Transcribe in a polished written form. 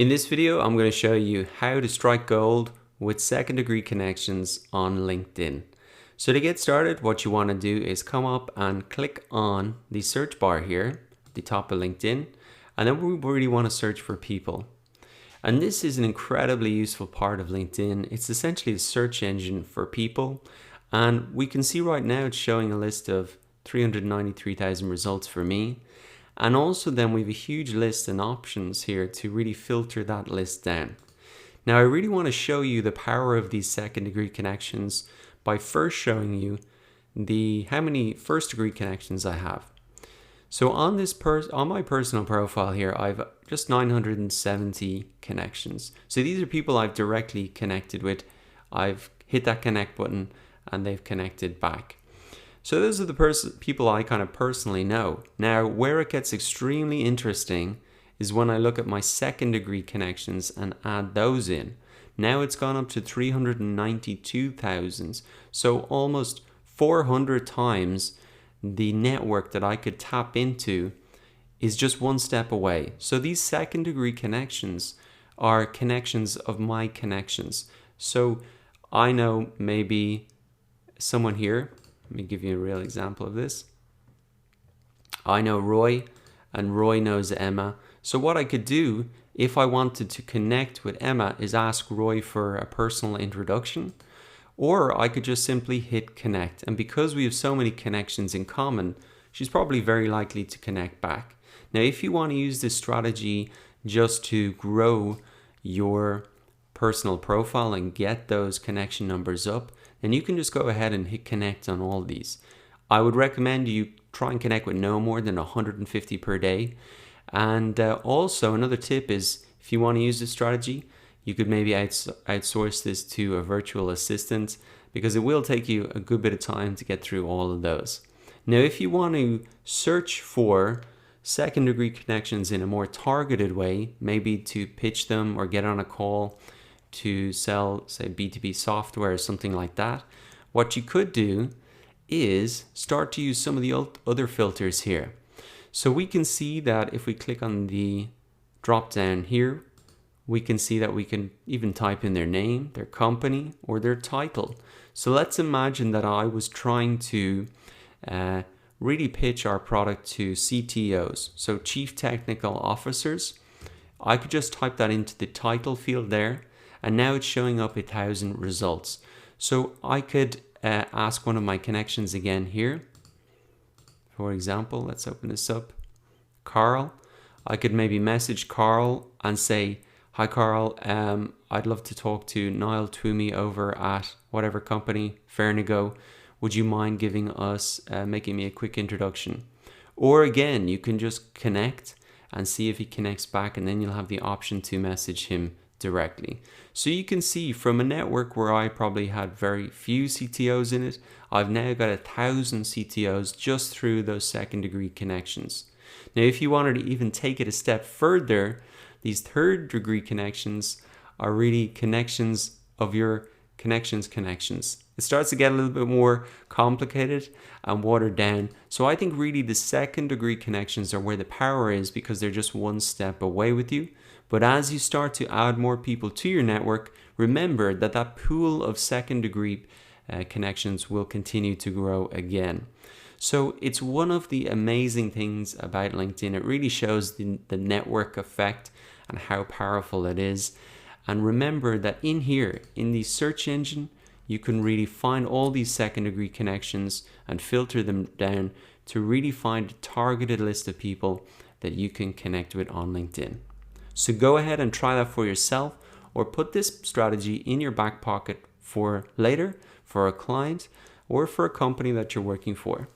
In this video, I'm going to show you how to strike gold with second degree connections on LinkedIn. So to get started, what you want to do is come up and click on the search bar here at the top of LinkedIn, and then we really want to search for people. And this is an incredibly useful part of LinkedIn. It's essentially a search engine for people, and we can see right now it's showing a list of 393,000 results for me. And also then we have a huge list and options here to really filter that list down. Now I really want to show you the power of these second degree connections by first showing you how many first degree connections I have. So on my personal profile here, I've just 970 connections. So these are people I've directly connected with. I've hit that connect button and they've connected back. So those are the people I kind of personally know. Now, where it gets extremely interesting is when I look at my second degree connections and add those in. Now it's gone up to 392,000. So almost 400 times the network that I could tap into is just one step away. So these second degree connections are connections of my connections. So I know maybe someone here. Let me give you a real example of this. I know Roy and Roy knows Emma. So what I could do if I wanted to connect with Emma is ask Roy for a personal introduction, or I could just simply hit connect. And because we have so many connections in common, she's probably very likely to connect back. Now, if you want to use this strategy just to grow your personal profile and get those connection numbers up, then you can just go ahead and hit connect on all these. I would recommend you try and connect with no more than 150 per day. And also another tip is if you want to use this strategy, you could maybe outsource this to a virtual assistant, because it will take you a good bit of time to get through all of those. Now, if you want to search for second degree connections in a more targeted way, maybe to pitch them or get on a call to sell, say, B2B software or something like that, what you could do is start to use some of the other filters here. So we can see that if we click on the drop down here, we can see that we can even type in their name, their company, or their title. So let's imagine that I was trying to really pitch our product to CTOs, so Chief Technical Officers. I could just type that into the title field there, and now it's showing up 1,000 results. So I could ask one of my connections again here. For example, let's open this up. Carl. I could maybe message Carl and say, "Hi Carl, I'd love to talk to Niall Twomey over at whatever company, Fernigo. Would you mind making me a quick introduction?" Or again, you can just connect and see if he connects back, and then you'll have the option to message him directly. So you can see from a network where I probably had very few CTOs in it, I've now got 1,000 CTOs just through those second degree connections. Now, if you wanted to even take it a step further, these third degree connections are really connections of your connections. It starts to get a little bit more complicated and watered down. So I think really the second degree connections are where the power is, because they're just one step away with you. But as you start to add more people to your network, remember that that pool of second degree connections will continue to grow again. So it's one of the amazing things about LinkedIn. It really shows the network effect and how powerful it is. And remember that in here, in the search engine, you can really find all these second degree connections and filter them down to really find a targeted list of people that you can connect with on LinkedIn. So go ahead and try that for yourself, or put this strategy in your back pocket for later, for a client, or for a company that you're working for.